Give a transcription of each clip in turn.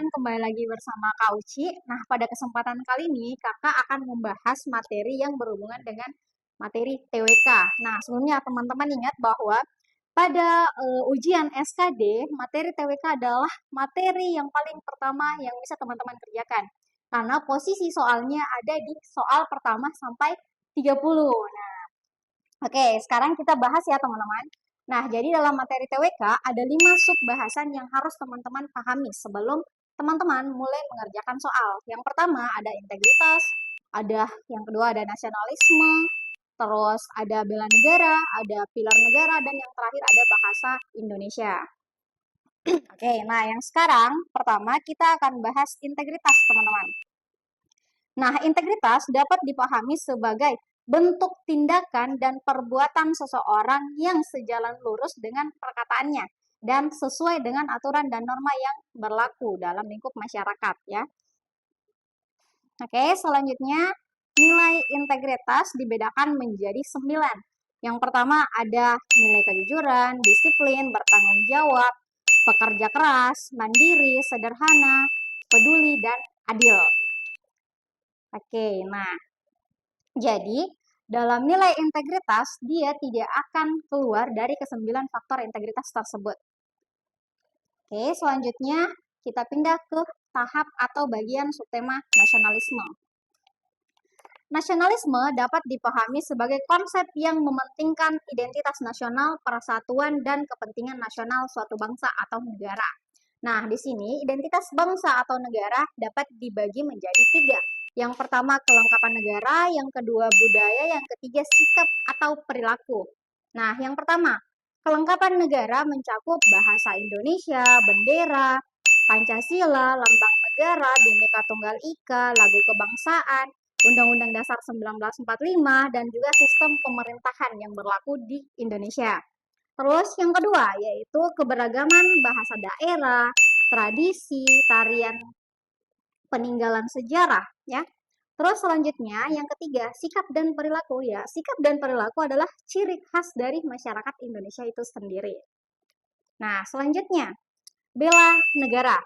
teman-teman, kembali lagi bersama Kak Uci. Nah, pada kesempatan kali ini Kakak akan membahas materi yang berhubungan dengan materi TWK. Nah, sebelumnya teman-teman ingat bahwa pada ujian SKD, materi TWK adalah materi yang paling pertama yang bisa teman-teman kerjakan. Karena posisi soalnya ada di soal pertama sampai 30. Nah, oke, sekarang kita bahas ya teman-teman. Nah, jadi dalam materi TWK ada 5 sub bahasan yang harus teman-teman pahami sebelum teman-teman mulai mengerjakan soal. Yang pertama ada integritas, yang kedua ada nasionalisme, terus ada bela negara, ada pilar negara, dan yang terakhir ada bahasa Indonesia. Oke, nah yang sekarang pertama kita akan bahas integritas teman-teman. Nah, integritas dapat dipahami sebagai bentuk tindakan dan perbuatan seseorang yang sejalan lurus dengan perkataannya dan sesuai dengan aturan dan norma yang berlaku dalam lingkup masyarakat ya. Oke, selanjutnya nilai integritas dibedakan menjadi 9. Yang pertama ada nilai kejujuran, disiplin, bertanggung jawab, pekerja keras, mandiri, sederhana, peduli, dan adil. Oke, nah jadi dalam nilai integritas dia tidak akan keluar dari ke-9 faktor integritas tersebut. Oke, selanjutnya kita pindah ke tahap atau bagian subtema nasionalisme. Nasionalisme dapat dipahami sebagai konsep yang mementingkan identitas nasional, persatuan, dan kepentingan nasional suatu bangsa atau negara. Nah, di sini identitas bangsa atau negara dapat dibagi menjadi 3. Yang pertama kelengkapan negara, yang kedua budaya, yang ketiga sikap atau perilaku. Nah, yang pertama, kelengkapan negara mencakup bahasa Indonesia, bendera, Pancasila, lambang negara, Bhinneka Tunggal Ika, lagu kebangsaan, Undang-Undang Dasar 1945, dan juga sistem pemerintahan yang berlaku di Indonesia. Terus yang kedua yaitu keberagaman bahasa daerah, tradisi, tarian peninggalan sejarah ya. Terus selanjutnya yang ketiga sikap dan perilaku ya. Sikap dan perilaku adalah ciri khas dari masyarakat Indonesia itu sendiri. Nah, selanjutnya bela negara.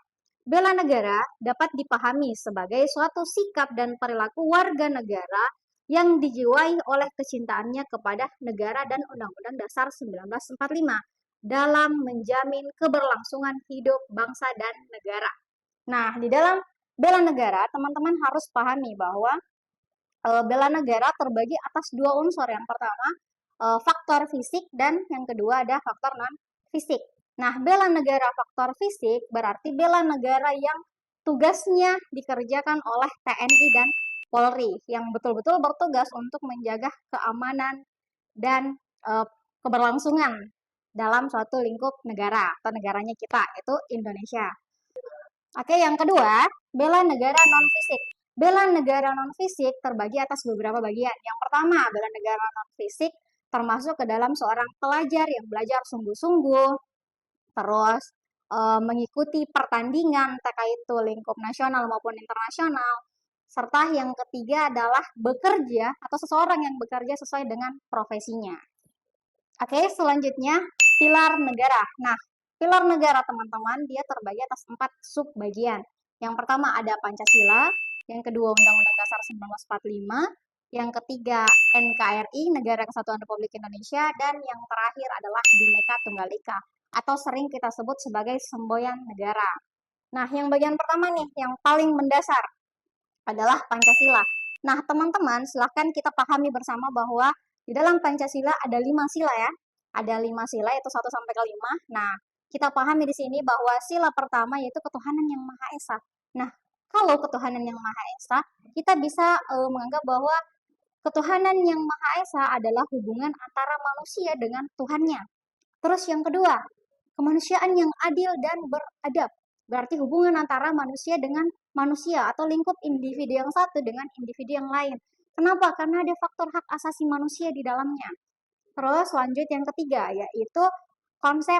Bela negara dapat dipahami sebagai suatu sikap dan perilaku warga negara yang dijiwai oleh kecintaannya kepada negara dan Undang-Undang Dasar 1945 dalam menjamin keberlangsungan hidup bangsa dan negara. Nah, di dalam bela negara, teman-teman harus pahami bahwa bela negara terbagi atas 2 unsur. Yang pertama, faktor fisik dan yang kedua ada faktor non-fisik. Nah, bela negara faktor fisik berarti bela negara yang tugasnya dikerjakan oleh TNI dan Polri yang betul-betul bertugas untuk menjaga keamanan dan keberlangsungan dalam suatu lingkup negara atau negaranya kita, itu Indonesia. Oke, yang kedua, bela negara non-fisik. Bela negara non-fisik terbagi atas beberapa bagian. Yang pertama, bela negara non-fisik termasuk ke dalam seorang pelajar yang belajar sungguh-sungguh, terus mengikuti pertandingan terkait itu lingkup nasional maupun internasional, serta yang ketiga adalah bekerja atau seseorang yang bekerja sesuai dengan profesinya. Oke, selanjutnya pilar negara. Nah, pilar negara teman-teman dia terbagi atas 4 sub bagian. Yang pertama ada Pancasila, yang kedua Undang-Undang Dasar 1945, yang ketiga NKRI, Negara Kesatuan Republik Indonesia, dan yang terakhir adalah Bhinneka Tunggal Ika atau sering kita sebut sebagai semboyan negara. Nah, yang bagian pertama nih, yang paling mendasar adalah Pancasila. Nah, teman-teman, silahkan kita pahami bersama bahwa di dalam Pancasila ada 5 sila ya. Ada 5 sila, yaitu 1 sampai ke 5. Nah, kita pahami di sini bahwa sila pertama yaitu ketuhanan yang Maha Esa. Nah, kalau ketuhanan yang Maha Esa, kita bisa menganggap bahwa ketuhanan yang Maha Esa adalah hubungan antara manusia dengan Tuhannya. Terus yang kedua, kemanusiaan yang adil dan beradab. Berarti hubungan antara manusia dengan manusia atau lingkup individu yang satu dengan individu yang lain. Kenapa? Karena ada faktor hak asasi manusia di dalamnya. Terus lanjut yang ketiga, yaitu konsep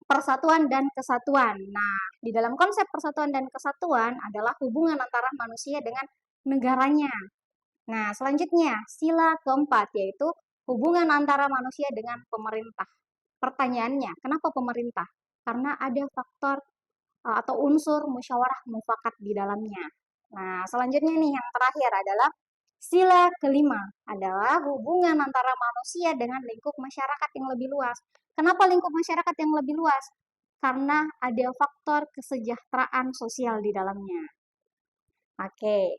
persatuan dan kesatuan. Nah, di dalam konsep persatuan dan kesatuan adalah hubungan antara manusia dengan negaranya. Nah, selanjutnya, sila keempat, yaitu hubungan antara manusia dengan pemerintah. Pertanyaannya, kenapa pemerintah? Karena ada faktor atau unsur musyawarah mufakat di dalamnya. Nah, selanjutnya nih yang terakhir adalah sila kelima adalah hubungan antara manusia dengan lingkup masyarakat yang lebih luas. Kenapa lingkup masyarakat yang lebih luas? Karena ada faktor kesejahteraan sosial di dalamnya. Oke.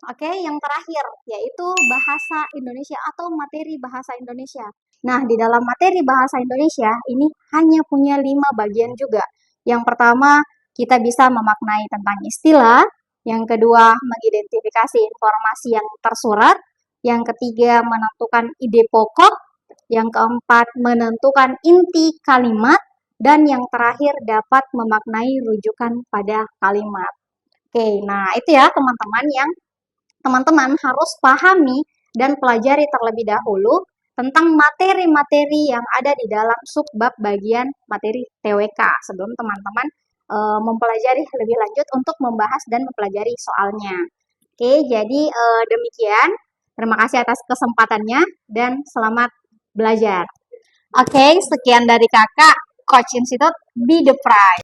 Oke, yang terakhir yaitu bahasa Indonesia atau materi bahasa Indonesia. Nah, di dalam materi bahasa Indonesia ini hanya punya 5 bagian juga. Yang pertama, kita bisa memaknai tentang istilah. Yang kedua, mengidentifikasi informasi yang tersurat. Yang ketiga, menentukan ide pokok. Yang keempat, menentukan inti kalimat. Dan yang terakhir, dapat memaknai rujukan pada kalimat. Oke, nah itu ya teman-teman yang teman-teman harus pahami dan pelajari terlebih dahulu tentang materi-materi yang ada di dalam subbab bagian materi TWK sebelum teman-teman mempelajari lebih lanjut untuk membahas dan mempelajari soalnya. Oke, jadi demikian. Terima kasih atas kesempatannya dan selamat belajar. Oke, sekian dari kakak, Coach Institute, be the prize.